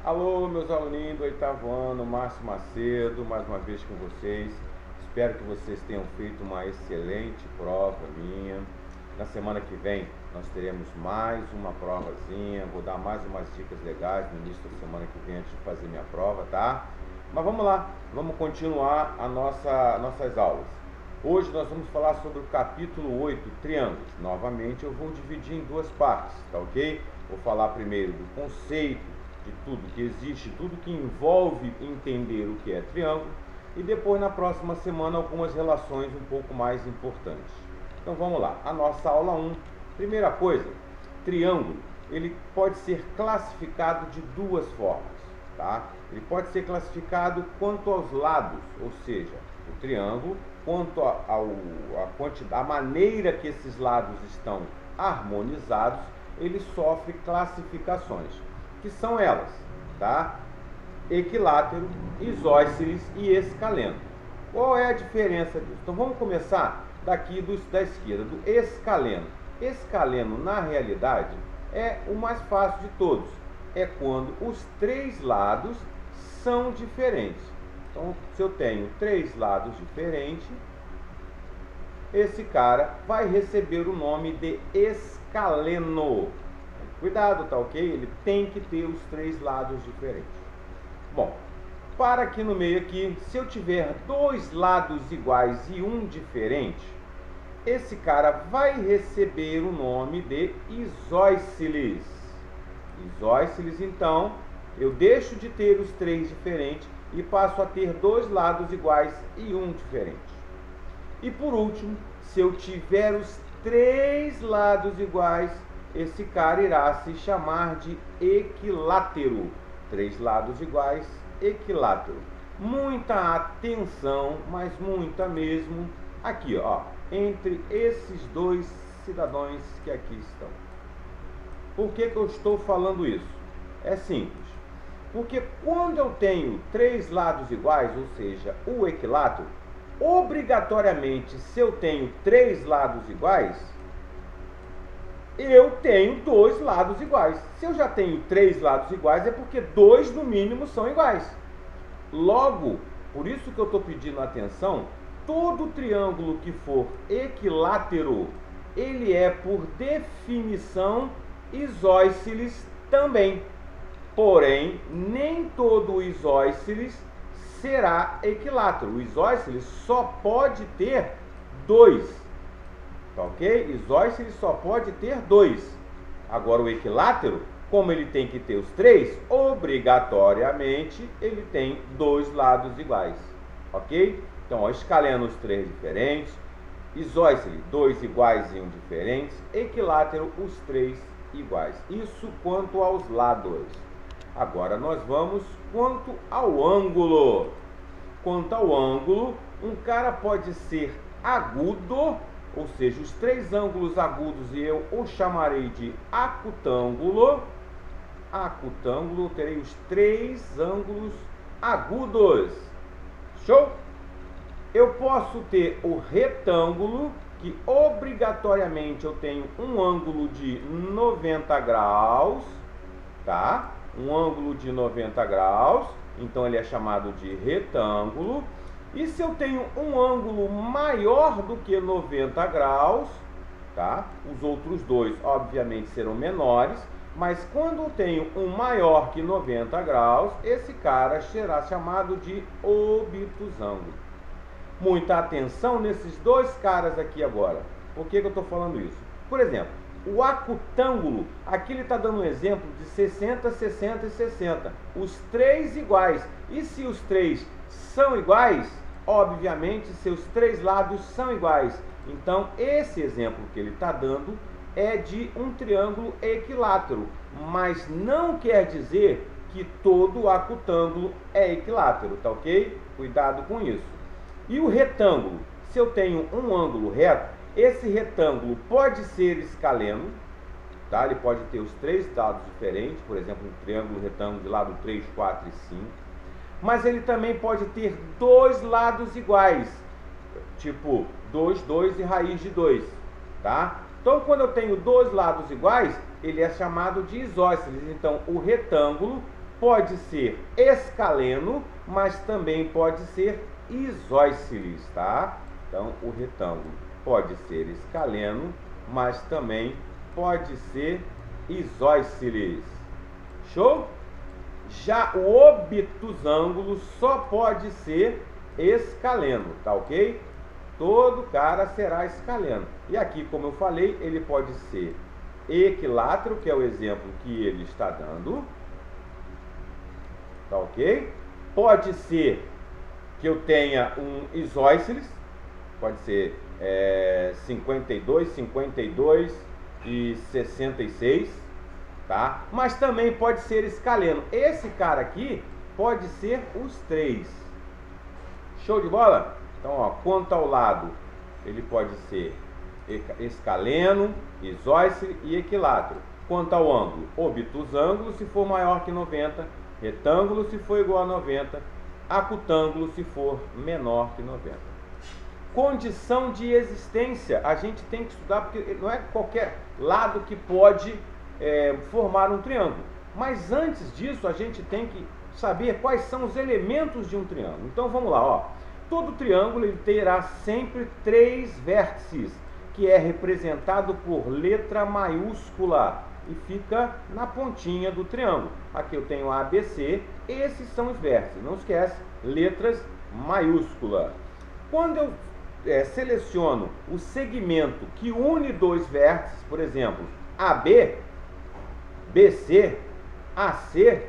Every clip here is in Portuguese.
Alô, meus aluninhos do oitavo ano, Márcio Macedo, mais uma vez com vocês. Espero que vocês tenham feito uma excelente prova minha. Na semana que vem nós teremos mais uma provazinha, vou dar mais umas dicas legais no início da semana que vem antes de fazer minha prova, tá? Mas vamos lá, vamos continuar nossas aulas. Hoje nós vamos falar sobre o capítulo 8, triângulos. Novamente eu vou dividir em duas partes, tá ok? Vou falar primeiro do conceito, de tudo que existe, tudo que envolve entender o que é triângulo, e depois na próxima semana algumas relações um pouco mais importantes. Então vamos lá, a nossa aula 1. Primeira coisa, triângulo, ele pode ser classificado de duas formas, tá? Ele pode ser classificado quanto aos lados, ou seja, o triângulo, quanto a maneira que esses lados estão harmonizados, ele sofre classificações, que são elas, tá? Equilátero, isósceles e escaleno. Qual é a diferença disso? Então vamos começar daqui da esquerda, do escaleno. Escaleno, na realidade, é o mais fácil de todos. É quando os três lados são diferentes. Então, se eu tenho três lados diferentes, esse cara vai receber o nome de escaleno. Cuidado, tá ok? Ele tem que ter os três lados diferentes. Bom, para aqui no meio aqui, se eu tiver dois lados iguais e um diferente, esse cara vai receber o nome de isósceles. Isósceles, então, eu deixo de ter os três diferentes e passo a ter dois lados iguais e um diferente. E por último, se eu tiver os três lados iguais, esse cara irá se chamar de equilátero. Três lados iguais, equilátero. Muita atenção, mas muita mesmo, aqui, ó, entre esses dois cidadãos que aqui estão. Por que eu estou falando isso? É simples. Porque quando eu tenho três lados iguais, ou seja, o equilátero, obrigatoriamente, se eu tenho três lados iguais, eu tenho dois lados iguais. Se eu já tenho três lados iguais, é porque dois no mínimo são iguais. Logo, por isso que eu estou pedindo atenção, todo triângulo que for equilátero, ele é por definição isósceles também. Porém, nem todo isósceles será equilátero. O isósceles só pode ter dois. Tá ok? Isósceles só pode ter dois. Agora o equilátero, como ele tem que ter os três, obrigatoriamente ele tem dois lados iguais. Ok? Então, ó, escaleno os três diferentes, isósceles dois iguais e um diferentes, equilátero os três iguais. Isso quanto aos lados. Agora nós vamos quanto ao ângulo. Quanto ao ângulo, um cara pode ser agudo, ou seja, os três ângulos agudos, e eu o chamarei de acutângulo. Acutângulo, terei os três ângulos agudos. Show? Eu posso ter o retângulo, que obrigatoriamente eu tenho um ângulo de 90 graus, tá? Um ângulo de 90 graus, então ele é chamado de retângulo. E se eu tenho um ângulo maior do que 90 graus, tá? Os outros dois, obviamente, serão menores, mas quando eu tenho um maior que 90 graus, esse cara será chamado de obtusângulo. Muita atenção nesses dois caras aqui agora. Por que eu estou falando isso? Por exemplo, o acutângulo, aqui ele está dando um exemplo de 60, 60 e 60. Os três iguais. E se os três são iguais, obviamente seus três lados são iguais. Então, esse exemplo que ele está dando é de um triângulo equilátero. Mas não quer dizer que todo acutângulo é equilátero, tá ok? Cuidado com isso. E o retângulo? Se eu tenho um ângulo reto, esse retângulo pode ser escaleno, tá? Ele pode ter os três lados diferentes, por exemplo, um triângulo retângulo de lado 3, 4 e 5. Mas ele também pode ter dois lados iguais, tipo 2, 2 e raiz de 2, tá? Então, quando eu tenho dois lados iguais, ele é chamado de isósceles. Então, o retângulo pode ser escaleno, mas também pode ser isósceles, tá? Então, o retângulo pode ser escaleno, mas também pode ser isósceles. Show? Já o obtusângulo só pode ser escaleno, tá ok? Todo cara será escaleno. E aqui, como eu falei, ele pode ser equilátero, que é o exemplo que ele está dando. Tá ok? Pode ser que eu tenha um isósceles, pode ser 52, 52 e 66, tá? Mas também pode ser escaleno. Esse cara aqui pode ser os três. Show de bola? Então, ó, quanto ao lado, ele pode ser escaleno, isósceles e equilátero. Quanto ao ângulo, obtusângulo se for maior que 90, retângulo se for igual a 90, acutângulo se for menor que 90. Condição de existência, a gente tem que estudar, porque não é qualquer lado que pode formar um triângulo. Mas antes disso, a gente tem que saber quais são os elementos de um triângulo. Então vamos lá, ó. Todo triângulo ele terá sempre 3 vértices, que é representado por letra maiúscula e fica na pontinha do triângulo. Aqui eu tenho A, B, C, esses são os vértices. Não esquece, letras maiúsculas. Quando eu seleciono o segmento que une 2 vértices, por exemplo, AB, BC, AC,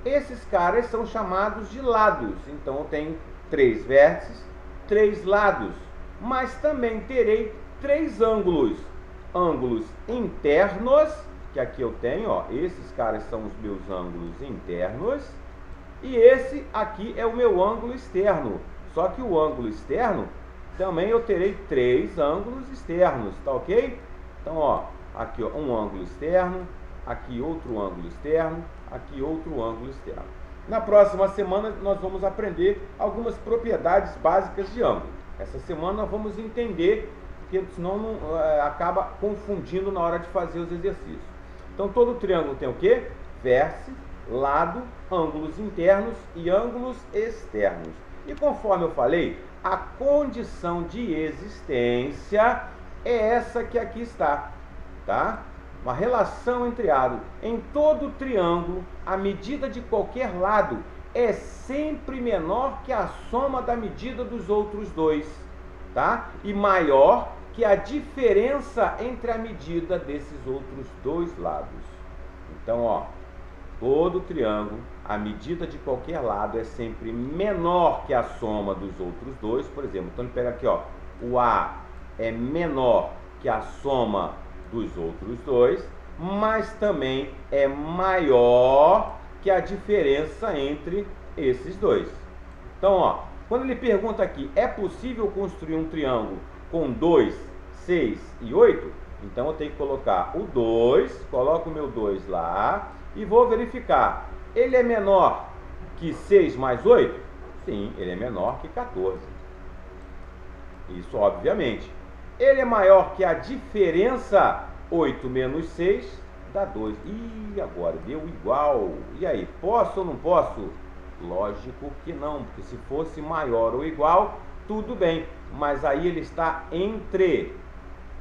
esses caras são chamados de lados. Então eu tenho 3 vértices, 3 lados, mas também terei 3 ângulos. Ângulos internos, que aqui eu tenho, ó, esses caras são os meus ângulos internos, e esse aqui é o meu ângulo externo. Só que o ângulo externo, também eu terei 3 ângulos externos, tá ok? Então, ó, aqui ó, um ângulo externo, aqui outro ângulo externo, aqui outro ângulo externo. Na próxima semana nós vamos aprender algumas propriedades básicas de ângulo. Essa semana nós vamos entender, porque senão acaba confundindo na hora de fazer os exercícios. Então todo triângulo tem o quê? Vértice, lado, ângulos internos e ângulos externos. E conforme eu falei, a condição de existência é essa que aqui está, tá? Uma relação entre ângulos. Em todo triângulo, a medida de qualquer lado é sempre menor que a soma da medida dos outros dois, tá? E maior que a diferença entre a medida desses outros dois lados. Então, ó, todo triângulo, a medida de qualquer lado é sempre menor que a soma dos outros dois. Por exemplo, então ele pega aqui, ó, o A é menor que a soma dos outros dois, mas também é maior que a diferença entre esses dois. Então, ó, quando ele pergunta aqui, é possível construir um triângulo com 2, 6 e 8? Então eu tenho que colocar o 2, coloco o meu 2 lá e vou verificar. Ele é menor que 6 mais 8? Sim, ele é menor que 14. Isso, obviamente. Ele é maior que a diferença 8 menos 6 dá 2. Ih, agora deu igual. E aí, posso ou não posso? Lógico que não, porque se fosse maior ou igual, tudo bem. Mas aí ele está entre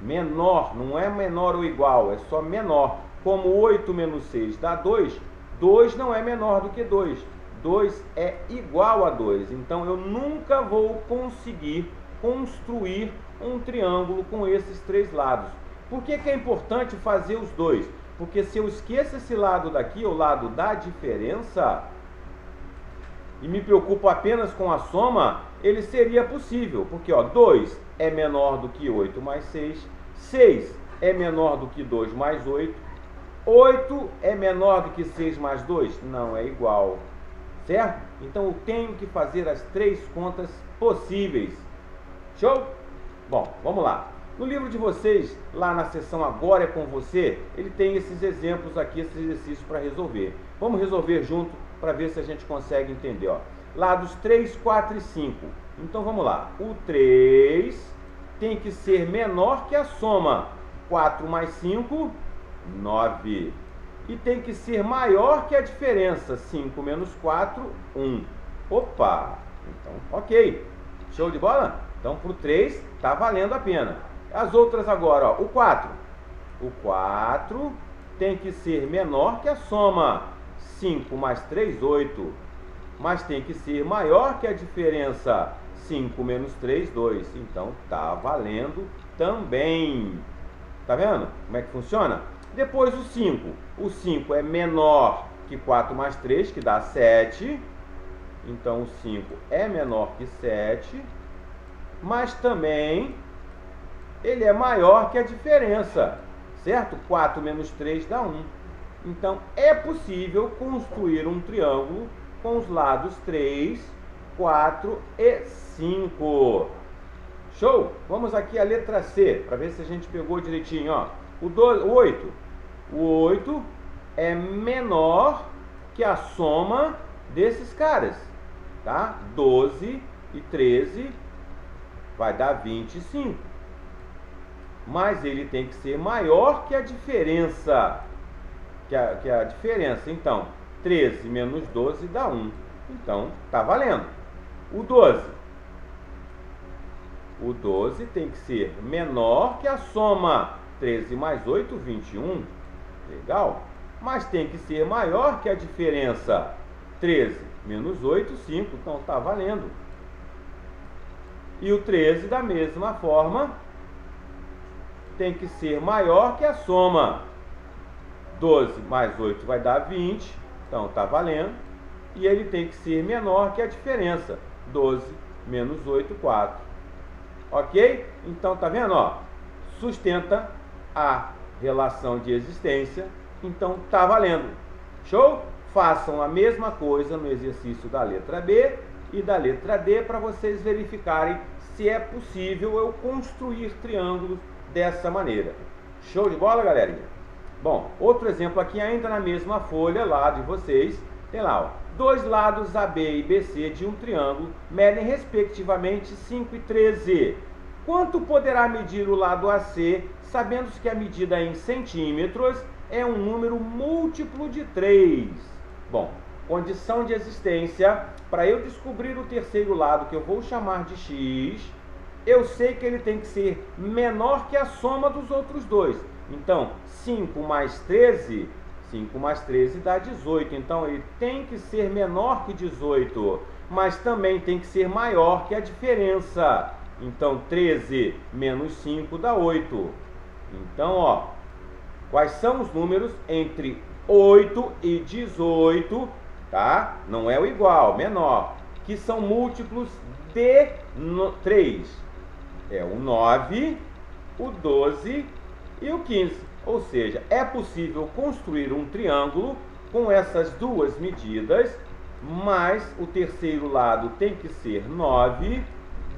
menor, não é menor ou igual, é só menor. Como 8 menos 6 dá 2, 2 não é menor do que 2. 2 é igual a 2. Então eu nunca vou conseguir construir um triângulo com esses 3 lados. Por que é importante fazer os dois? Porque se eu esqueço esse lado daqui, o lado da diferença, e me preocupo apenas com a soma, ele seria possível. Porque, ó, 2 é menor do que 8 mais 6, 6 é menor do que 2 mais 8, 8 é menor do que 6 mais 2? Não, é igual. Certo? Então eu tenho que fazer as 3 contas possíveis. Show? Bom, vamos lá. No livro de vocês, lá na seção Agora é com você, ele tem esses exemplos aqui, esses exercícios para resolver. Vamos resolver junto para ver se a gente consegue entender. Ó. Lados 3, 4 e 5. Então vamos lá. O 3 tem que ser menor que a soma. 4 mais 5, 9. e tem que ser maior que a diferença. 5 menos 4, 1. Opa! Então, ok. Show de bola? Então, para o 3, está valendo a pena. As outras agora, ó, o 4. O 4 tem que ser menor que a soma. 5 mais 3, 8. Mas tem que ser maior que a diferença. 5 menos 3, 2. Então, está valendo também. Tá vendo como é que funciona? Depois o 5. O 5 é menor que 4 mais 3, que dá 7. Então, o 5 é menor que 7. Mas também ele é maior que a diferença, certo? 4 menos 3 dá 1. Então, é possível construir um triângulo com os lados 3, 4 e 5. Show? Vamos aqui a letra C, para ver se a gente pegou direitinho, ó. O 8. O 8 é menor que a soma desses caras, tá? 12 e 13 vai dar 25. Mas ele tem que ser maior que a diferença. Que a diferença. Então, 13 menos 12 dá 1. Então, tá valendo. O 12. O 12 tem que ser menor que a soma. 13 mais 8, 21. Legal? Mas tem que ser maior que a diferença. 13 menos 8, 5. Então, tá valendo. E o 13, da mesma forma, tem que ser maior que a soma. 12 mais 8 vai dar 20. Então, tá valendo. E ele tem que ser menor que a diferença. 12 menos 8, 4. Ok? Então, tá vendo? Ó, sustenta a relação de existência. Então, tá valendo. Show? Façam a mesma coisa no exercício da letra B e da letra D para vocês verificarem se é possível eu construir triângulos dessa maneira. Show de bola, galerinha? Bom, outro exemplo aqui ainda na mesma folha lá de vocês. Tem lá, ó, dois lados AB e BC de um triângulo medem respectivamente 5 e 13. Quanto poderá medir o lado AC, sabendo que a medida em centímetros é um número múltiplo de 3? Bom, condição de existência, para eu descobrir o terceiro lado, que eu vou chamar de x, eu sei que ele tem que ser menor que a soma dos outros dois. Então, 5 mais 13 dá 18. Então, ele tem que ser menor que 18, mas também tem que ser maior que a diferença. Então, 13 menos 5 dá 8. Então, ó, quais são os números entre 8 e 18, tá? Não é o igual, menor, que são múltiplos de 3. É o 9, o 12 e o 15. Ou seja, é possível construir um triângulo com essas duas medidas, mas o terceiro lado tem que ser 9,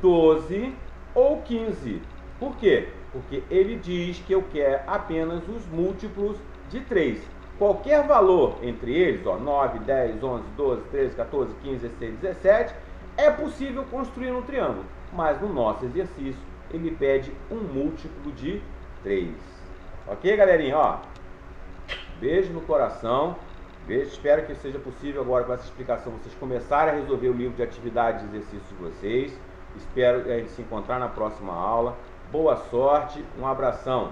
12 ou 15. Por quê? Porque ele diz que eu quero apenas os múltiplos de 3. Qualquer valor entre eles, ó, 9, 10, 11, 12, 13, 14, 15, 16, 17, é possível construir um triângulo. Mas no nosso exercício, ele pede um múltiplo de 3. Ok, galerinha? Ó, beijo no coração. Beijo. Espero que seja possível agora, com essa explicação, vocês começarem a resolver o livro de atividades e exercícios de vocês. Espero a gente se encontrar na próxima aula. Boa sorte, um abração.